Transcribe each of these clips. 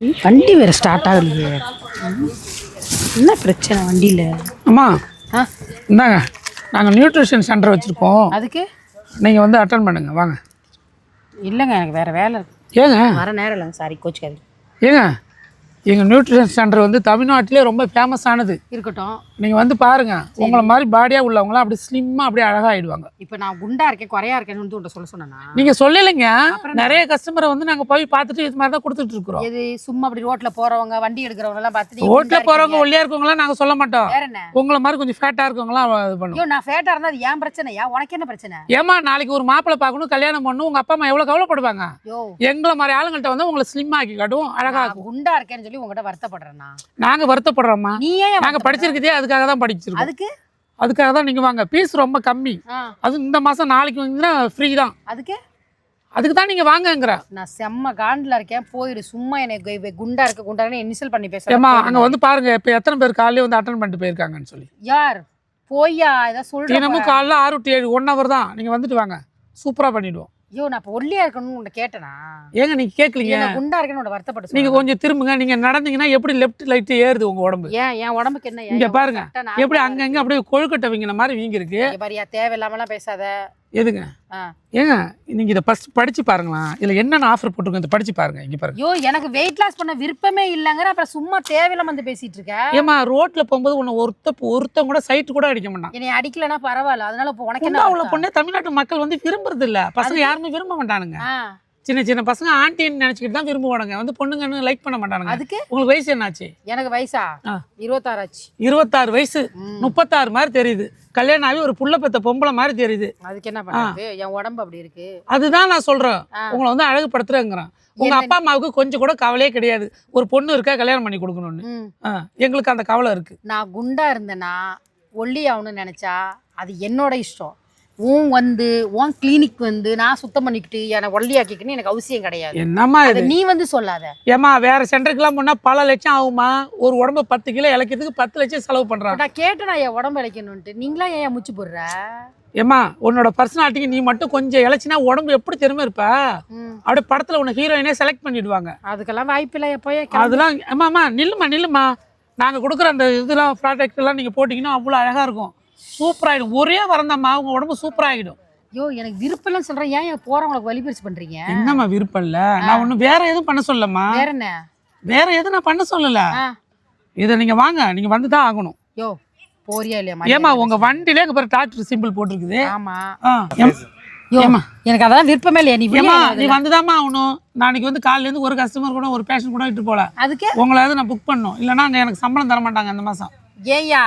வண்டி வேற ஸ்டார்ட் ஆகலையே. என்ன பிரச்சனை வண்டியில்? அம்மா ஆ இந்தாங்க, நாங்கள் நியூட்ரிஷன் சென்டர் வச்சுருக்கோம். அதுக்கு நீங்கள் வந்து அட்டன் பண்ணுங்க வாங்க. இல்லைங்க, எனக்கு வேறு வேலை இருக்கு. ஏங்க வர நேரம் இல்லைங்க, சாரி கோச்சிக்காது. ஏங்க எங்கள் நியூட்ரிஷன் சென்டர் வந்து தமிழ்நாட்டிலே ரொம்ப ஃபேமஸானது. இருக்கட்டும். நீங்கள் வந்து பாருங்கள், உங்களை மாதிரி பாடியாக உள்ளவங்களாம் அப்படி ஸ்லிம்மாக அப்படியே அழகாகிடுவாங்க. இப்போ நான் குண்டா இருக்கேன், குறையா இருக்கேன்னு உன்ட்ட சொல்ல சொன்னேன்னா நீங்கள் சொல்லலைங்க. நிறைய கஸ்டமரை வந்து நாங்கள் போய் பார்த்துட்டு இது மாதிரி தான் கொடுத்துட்டு இருக்கிறோம். எது சும்மா அப்படி ரோட்ல போறவங்க வண்டி எடுக்கிறவங்க எல்லாம் பார்த்துட்டு ரோட்டில் போகிறவங்க ஒல்லியாக இருக்கவங்களாம் நாங்கள் சொல்ல மாட்டோம். வேற என்ன? உங்களை மாதிரி கொஞ்சம் ஃபேட்டாக இருக்கவங்களாம் இது பண்ணுவோம். ஐயோ, நான் ஃபேட்டா இருந்தா அது ஏன் பிரச்சனையா? உனக்கு என்ன பிரச்சனை? ஏமா நாளைக்கு ஒரு மாப்பிள்ளை பார்க்கணும், கல்யாணம் பண்ணணும், உங்கள் அப்பா அம்மா எவ்வளோ கவலைப்படுவாங்க. யோ, எங்களை மாதிரி ஆளுங்கள்ட்ட வந்து உங்களை ஸ்லிம் ஆக்கி காட்டும், அழகாக்கும். குண்டா இருக்கேன்னு சொல்லி உங்ககிட்ட வருத்தப்படுறேன்னா நாங்கள் வருத்தப்படுறோம்மா. நீ ஏன் நாங்கள் வருத்தப்படுற? படிச்சிருக்கதே அதுக்காக தான் படிச்சிருக்கோம். அதுக்கு அதுக்காக தான் நீங்கள் வாங்க. ஃபீஸ் ரொம்ப கம்மி. அது இந்த மாதம் நாளைக்கு வந்தீங்கன்னா ஃப்ரீ தான். அதுக்கு தான் நீங்கள் வாங்கங்கிற. நான் செம்ம காண்டில் இருக்கேன், போயிடு. சும்மா எனக்கு குண்டா இருக்க குண்டான்னு இன்சல் பண்ணி பேசுறேன். ஏமா அங்கே வந்து பாருங்க, இப்போ எத்தனை பேர் காலையில வந்து அட்டன் பண்ணிட்டு போயிருக்காங்கன்னு சொல்லி. யார் போய்யா ஏதாவது சொல்றேன். தினமும் காலைல 6 to 7 1 hour தான். நீங்கள் வந்துட்டு வாங்க, சூப்பராக பண்ணிவிடுவோம். ஐயோ, நான் இப்போ ஒல்லியா இருக்கணும்னு உன்னை கேட்டேனா? ஏங்க நீங்கள் கேட்கலீங்க. குண்டா இருக்கேன்னு உன்னை வருத்தப்பட்டு நீங்கள் கொஞ்சம் திரும்புங்க. நீங்கள் நடந்தீங்கன்னா எப்படி லெஃப்ட் லைட் ஏறுது உங்கள் உடம்பு. ஏன் என் உடம்புக்கு என்ன? இங்கே பாருங்க எப்படி அங்கங்கே அப்படியே கொழுக்கட்டை வீங்கின மாதிரி வீங்கி இருக்கு. பாரியா, தேவையில்லாமலாம் பேசாத. எதுங்க? ஏங்க நீங்கள் இதை ஃபர்ஸ்ட் படிச்சு பாருங்களா, இதில் என்னென்ன ஆஃபர் போட்டுருங்க, இதை படிச்சு பாருங்க. இங்கே பாருங்க. ஐயோ, எனக்கு வெயிட் லாஸ் பண்ண விருப்பமே இல்லைங்கிற, அப்புறம் சும்மா தேவையில்லாம வந்து பேசிட்டு இருக்க. ஏமா ரோட்ல போகும்போது உன்னை ஒருத்தன் கூட சைட் கூட அடிக்க மாட்டான். என்னை அடிக்கலன்னா பரவாயில்ல, அதனால இப்போ உனக்கு என்ன என்ன உள்ள பொண்ணு? தமிழ்நாட்டு மக்கள் வந்து விரும்புறது இல்ல. பசங்க யாருமே விரும்ப மாட்டானுங்க. சின்ன சின்ன பசங்க ஆண்டின்னு நினைச்சுக்கிட்டு தான் விரும்புவானுங்க. வந்து பொண்ணுங்கன்னு லைக் பண்ண மாட்டானுங்க. அதுக்கு உங்களுக்கு வயசு என்னாச்சு? எனக்கு வயசா 26 ஆச்சு. 26 வயசு 36 மாதிரி தெரியுது. கல்யாணம் ஆகி ஒரு புள்ள பெத்த பொம்பளை மாதிரி தெரியுது. அதுக்கு என்ன பண்றது? என் உடம்பு அப்படி இருக்கு. அதுதான் நான் சொல்றேன், உங்களை வந்து அழகுபடுத்துறேங்கிறேன். உங்க அப்பா அம்மாவுக்கு கொஞ்சம் கூட கவலையே கிடையாது, ஒரு பொண்ணு இருக்கா கல்யாணம் பண்ணி கொடுக்கணும்னு. எங்களுக்கு அந்த கவலை இருக்கு. நான் குண்டா இருந்தேன்னா ஒல்லி ஆகணும்னு நினைச்சா அது என்னோட இஷ்டம். உன் கிளினிக் வந்து நான் சுத்தம் பண்ணிக்கிட்டு எனக்கு ஒல்லியாக்கிக்கணும் எனக்கு அவசியம் கிடையாது. என்னம்மா இது? நீ வந்து சொல்லாத. ஏமா வேற சென்டருக்குலாம் போனா பல லட்சம் ஆகுமா? ஒரு உடம்பு 10 கிலோ இழைக்கிறதுக்கு 10 லட்சம் செலவு பண்றான். நான் கேட்டேன், நான் என் உடம்பு இழைக்கணும்ட்டு. நீங்களா ஏன் முச்சு போடுற? ஏமா உன்னோட பர்சனாலிட்டிக்கு நீ மட்டும் கொஞ்சம் இழைச்சினா உடம்பு எப்படி தெரியுமா இருப்ப? அப்படியே படத்துல உன்னை ஹீரோயினே செலக்ட் பண்ணிடுவாங்க. அதுக்கெல்லாம் வாய்ப்பு இல்லை. எப்போ அதெல்லாம் அம்மா நில்லுமா. நாங்க கொடுக்குற அந்த இதெல்லாம் ப்ராடக்ட் எல்லாம் நீங்க போட்டீங்கன்னா அவ்வளோ அழகா இருக்கும், சூப்பராகிடும். ஒரே வரந்தாம்மா உங்க உடம்பு சூப்பராகிடும். ஐயோ, எனக்கு விருப்பம் இல்லைன்னு சொல்றேன். ஏன் போறவங்களுக்கு வலிபரிச்சு பண்றீங்க? என்னம்மா விருப்பம் இல்ல? நான் ஒன்றும் வேற எதுவும் பண்ண சொல்லம்மா. வேற என்ன? வேற எதுவும் நான் பண்ண சொல்லல. இதை நீங்க வாங்க, நீங்க வந்து தான் ஆகணும். யோ, போறியா இல்லையா? ஏமா உங்க வண்டியிலே இங்க பாரு டாக்டர் சிம்பிள் போட்டிருக்குது. ஆமா. ஏமா எனக்கு அதெல்லாம் விருப்பமே இல்லையா? நீ வந்துதாம்மா ஆகணும். நாளைக்கு வந்து காலையில இருந்து ஒரு கஸ்டமர் கூட ஒரு பேஷண்ட் கூட விட்டு போல. அதுக்கு உங்களாவது நான் புக் பண்ணணும், இல்லைன்னா எனக்கு சம்பளம் தர மாட்டாங்க அந்த மாசம். ஏய்யா,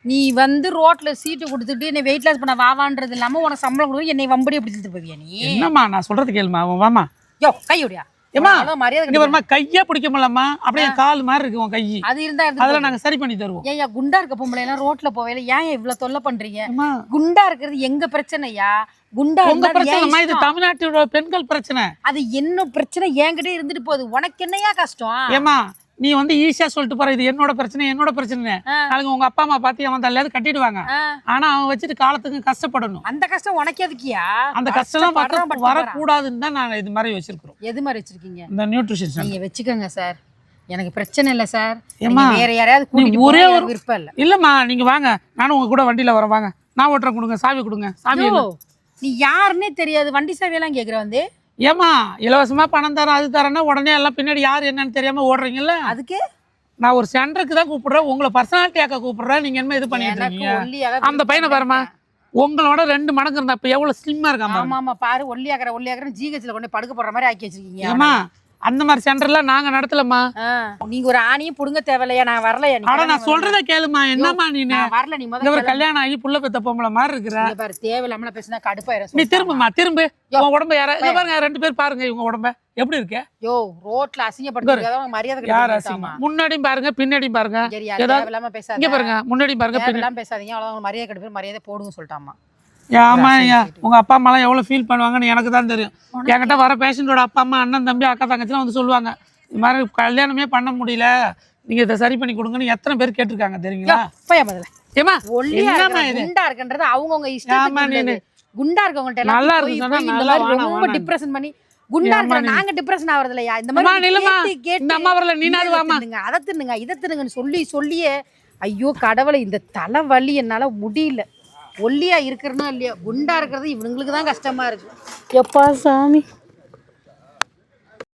நீ வந்து ரோட்ல சீட்டு கொடுத்துட்டு என்னை வெயிட் லாஸ் பண்ண வாவான்றது இல்லாம உனக்கு சம்பளம் கொடுத்து என்னை வம்படி பிடிச்சிட்டு போவியா நீ? என்னம்மா நான் சொல்றது கேளுமா, வாமா. யோ, கையோடியா ஏமா மரியாதை வருமா? கையே பிடிக்க முடியலம்மா, அப்படியே கால் மாதிரி இருக்கு உன் கை. அது இருந்தா அதெல்லாம் நாங்க சரி பண்ணி தருவோம். ஏன் குண்டா இருக்க பொம்பளை எல்லாம் ரோட்ல போவேல ஏன் இவ்வளவு தொல்லை பண்றீங்க? குண்டா இருக்கிறது எங்க பிரச்சனையா? குண்டா உங்க பிரச்சனை, இது தமிழ்நாட்டோட பெண்கள் பிரச்சனை. அது என்ன பிரச்சனை? என்கிட்ட இருந்துட்டு போகுது, உனக்கு என்னையா கஷ்டம்? ஏமா நீ வந்து ஈஸியா சொல்லிட்டு போற, இது என்னோட பிரச்சனை நாளைக்கு உங்க அப்பா அம்மா பார்த்து அவன் தலையாவது கட்டிடுவாங்க. ஆனா அவன் வச்சுட்டு காலத்துக்கு கஷ்டப்படணும். அந்த கஷ்டம் உனக்கு எதுக்கியா? அந்த கஷ்டம் வரக்கூடாதுன்னு தான் நாங்க இது மாதிரி வச்சிருக்கிறோம். எது மாதிரி வச்சிருக்கீங்க? இந்த நியூட்ரிஷன் நீங்க வச்சுக்கோங்க சார், எனக்கு பிரச்சனை இல்லை சார். வேற யாரையாவது கூட்டிட்டு ஒரே ஒரு விருப்பம் இல்லை. இல்லம்மா நீங்க வாங்க, நானும் உங்க கூட வண்டியில வரேன். வாங்க, நான் ஓட்டுறேன். கொடுங்க சாவி, கொடுங்க சாவி. நீ யாருன்னே தெரியாது, வண்டி சாவியெல்லாம் கேட்குற வந்து. ஏமா இலவசமா பணம் தரேன் அது தரேன்னா உடனே எல்லாம் பின்னாடி யார் என்னன்னு தெரியாம ஓடுறீங்கல்ல. அதுக்கு நான் ஒரு சென்டருக்கு தான் கூப்பிடுறேன், உங்களை பர்சனாலிட்டியாக்க கூப்பிடுறேன். நீங்க என்ன இது பண்ணிட்டு இருக்கீங்க? அந்த பையனை பாருமா, உங்களோட 2 மடங்கு இருந்தா இப்ப எவ்வளவு ஸ்லிம்மா இருக்காம. ஆமா பாரு, ஒல்லியாக்குற ஜிஹெச்ல கொண்டு படுக்க போடுற மாதிரி ஆக்கி வச்சிருக்கீங்க. ஏமா அந்த மாதிரி சென்டர்ல நாங்க நடத்தலமா. நீங்க ஒரு ஆணியும் புடுங்க தேவையில்லையா? நான் வரலையா? நான் சொல்றத கேளுமா. என்னமா நீ வரல, நீ முதல்ல கல்யாணம் ஆகி புள்ள பெத்த பொம்பளை மாதிரி இருக்கிற பாரு. தேவையில்லாம பேசினா கடுப்பாயிரும். நீ திரும்புமா, திரும்பு. உன் உடம்பு யார பாருங்க, 2 பேர் பாருங்க இவங்க உடம்ப எப்படி இருக்கு. யோ, ரோட்ல அசிங்கப்படுத்துறத மரியாதை யார் அசிங்கமா? முன்னாடியும் பாருங்க பின்னாடியும் பாருங்க. தேவையில்லாம பேசாதீங்க. இங்க பாருங்க, முன்னாடியும் பாருங்க பின்னாடியும் பேசாதீங்க. அவ்வளவு மரியாதை கடுப்பு, மரியாதை போடுங்க சொல்லிட்டாமா. ஆமா, உங்க அப்பா அம்மாலாம் எவ்வளவு ஃபீல் பண்ணுவாங்கன்னு எனக்கு தான் தெரியும். என்கிட்ட வர பேஷண்டோட அப்பா அம்மா, அண்ணன் தம்பி, அக்கா தங்கச்சிலாம் வந்து சொல்லுவாங்க, இது மாதிரி கல்யாணமே பண்ண முடியல, நீங்க இதை சரி பண்ணி கொடுங்கன்னு எத்தனை பேர் கேட்டிருக்காங்க தெரியுங்களா? ஏமா குண்டா இருக்குன்றது அவங்கவுங்க இஷ்டம். குண்டா இருக்கவங்கள்ட்ட நல்லா இருக்கு ரொம்ப டிப்ரெஷன் பண்ணி குண்டா இருக்கிற நாங்க டிப்ரெஷன் ஆவறது இல்லையா? இந்த மாதிரி நில்லுமா. கேட்டு இந்த அம்மா வரல, நீனாவது இதை வாமா. தின்னுங்க, அதை தின்னுங்க, இதை தின்னுங்கன்னு சொல்லியே ஐயோ கடவுளை, இந்த தலைவலி என்னால முடியல. ஒல்லியா இருக்கிறனா இல்லையா, குண்டா இருக்கிறது இவங்களுக்கு தான் கஷ்டமா இருக்கு. எப்பா சாமி.